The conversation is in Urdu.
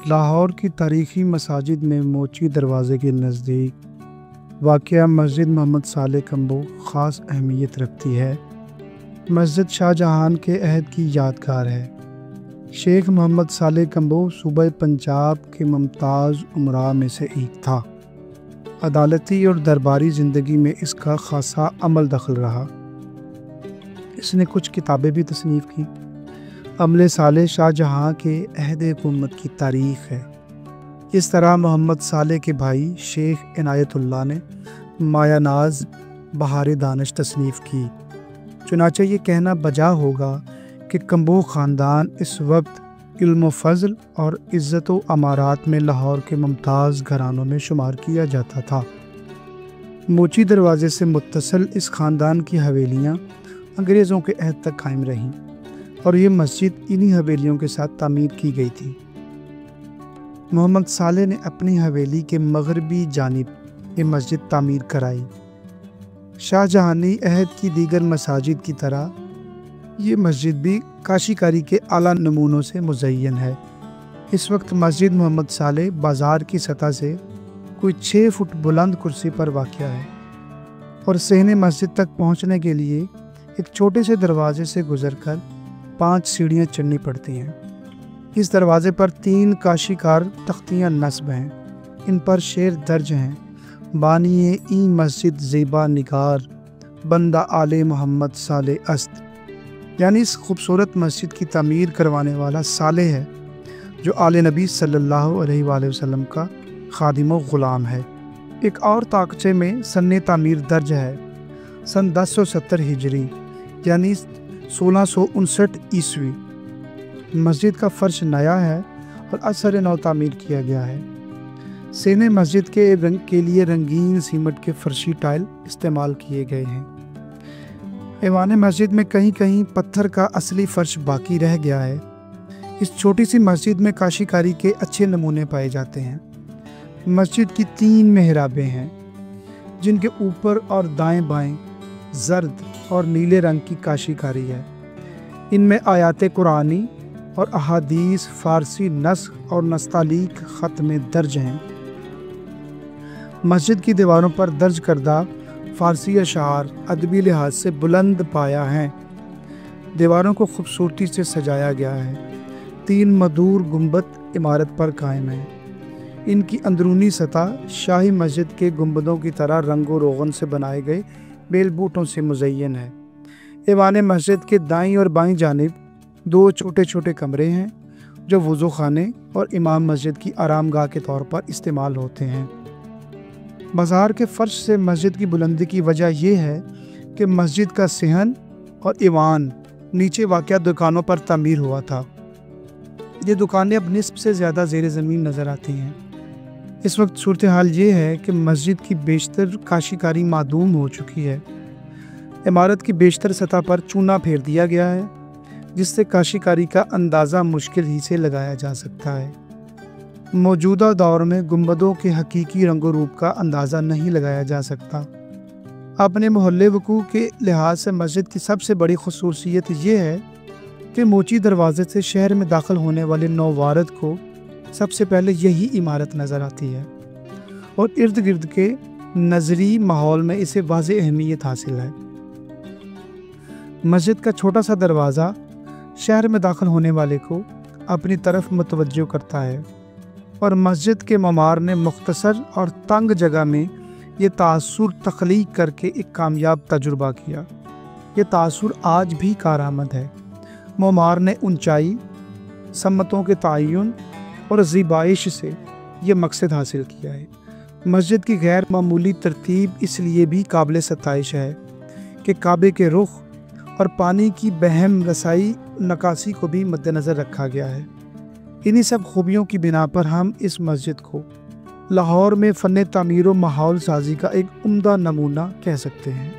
لاہور کی تاریخی مساجد میں موچی دروازے کے نزدیک واقع مسجد محمد صالح کمبو خاص اہمیت رکھتی ہے۔ مسجد شاہ جہان کے عہد کی یادگار ہے۔ شیخ محمد صالح کمبو صوبہ پنجاب کے ممتاز امراء میں سے ایک تھا۔ عدالتی اور درباری زندگی میں اس کا خاصا عمل دخل رہا۔ اس نے کچھ کتابیں بھی تصنیف کی۔ عمل صالح شاہ جہاں کے عہد حکومت کی تاریخ ہے۔ اس طرح محمد صالح کے بھائی شیخ عنایت اللہ نے مایہ ناز بہار دانش تصنیف کی۔ چنانچہ یہ کہنا بجا ہوگا کہ کمبو خاندان اس وقت علم و فضل اور عزت و امارات میں لاہور کے ممتاز گھرانوں میں شمار کیا جاتا تھا۔ موچی دروازے سے متصل اس خاندان کی حویلیاں انگریزوں کے عہد تک قائم رہیں اور یہ مسجد انہی حویلیوں کے ساتھ تعمیر کی گئی تھی۔ محمد صالح نے اپنی حویلی کے مغربی جانب یہ مسجد تعمیر کرائی۔ شاہ جہانی عہد کی دیگر مساجد کی طرح یہ مسجد بھی کاشی کاری کے اعلیٰ نمونوں سے مزین ہے۔ اس وقت مسجد محمد صالح بازار کی سطح سے کوئی 6 فٹ بلند کرسی پر واقع ہے اور صحن مسجد تک پہنچنے کے لیے ایک چھوٹے سے دروازے سے گزر کر 5 سیڑھیاں چڑھنی پڑتی ہیں۔ اس دروازے پر 3 کاشی کار تختیاں نصب ہیں۔ ان پر شعر درج ہیں: بانی این مسجد زیبا نگار، بندہ آل محمد صالح است۔ یعنی اس خوبصورت مسجد کی تعمیر کروانے والا صالح ہے، جو آل نبی صلی اللہ علیہ وآلہ وسلم کا خادم و غلام ہے۔ ایک اور طاقچے میں سن تعمیر درج ہے: سن 1070 ہجری، یعنی 1659 عیسوی۔ مسجد کا فرش نیا ہے اور اثر نو تعمیر کیا گیا ہے۔ سینے مسجد کے رنگ کے لیے رنگین سیمنٹ کے فرشی ٹائل استعمال کیے گئے ہیں۔ ایوان مسجد میں کہیں کہیں پتھر کا اصلی فرش باقی رہ گیا ہے۔ اس چھوٹی سی مسجد میں کاشی کاری کے اچھے نمونے پائے جاتے ہیں۔ مسجد کی 3 محرابیں ہیں، جن کے اوپر اور دائیں بائیں زرد اور نیلے رنگ کی کاشی کاری ہے۔ ان میں آیات قرآنی اور احادیث فارسی نسخ اور نستعلیق خط میں درج ہیں۔ مسجد کی دیواروں پر درج کردہ فارسی اشعار ادبی لحاظ سے بلند پایہ ہیں۔ دیواروں کو خوبصورتی سے سجایا گیا ہے۔ 3 مدور گنبد عمارت پر قائم ہیں۔ ان کی اندرونی سطح شاہی مسجد کے گنبدوں کی طرح رنگ و روغن سے بنائے گئے بیل بوٹوں سے مزین ہے۔ ایوان مسجد کے دائیں اور بائیں جانب 2 چھوٹے چھوٹے کمرے ہیں، جو وضو خانے اور امام مسجد کی آرام گاہ کے طور پر استعمال ہوتے ہیں۔ بازار کے فرش سے مسجد کی بلندی کی وجہ یہ ہے کہ مسجد کا صحن اور ایوان نیچے واقع دکانوں پر تعمیر ہوا تھا۔ یہ دکانیں اب نصف سے زیادہ زیر زمین نظر آتی ہیں۔ اس وقت صورتحال یہ ہے کہ مسجد کی بیشتر کاشی کاری معدوم ہو چکی ہے۔ عمارت کی بیشتر سطح پر چونا پھیر دیا گیا ہے، جس سے کاشی کاری کا اندازہ مشکل ہی سے لگایا جا سکتا ہے۔ موجودہ دور میں گنبدوں کے حقیقی رنگ و روپ کا اندازہ نہیں لگایا جا سکتا۔ اپنے محل وقوع کے لحاظ سے مسجد کی سب سے بڑی خصوصیت یہ ہے کہ موچی دروازے سے شہر میں داخل ہونے والے نووارد کو سب سے پہلے یہی عمارت نظر آتی ہے اور ارد گرد کے نظری ماحول میں اسے واضح اہمیت حاصل ہے۔ مسجد کا چھوٹا سا دروازہ شہر میں داخل ہونے والے کو اپنی طرف متوجہ کرتا ہے، اور مسجد کے معمار نے مختصر اور تنگ جگہ میں یہ تاثر تخلیق کر کے ایک کامیاب تجربہ کیا۔ یہ تاثر آج بھی کارآمد ہے۔ معمار نے اونچائی، سمتوں کے تعین اور زیبائش سے یہ مقصد حاصل کیا ہے۔ مسجد کی غیر معمولی ترتیب اس لیے بھی قابل ستائش ہے کہ کعبے کے رخ اور پانی کی بہم رسائی نکاسی کو بھی مد نظر رکھا گیا ہے۔ انہی سب خوبیوں کی بنا پر ہم اس مسجد کو لاہور میں فن تعمیر و ماحول سازی کا ایک عمدہ نمونہ کہہ سکتے ہیں۔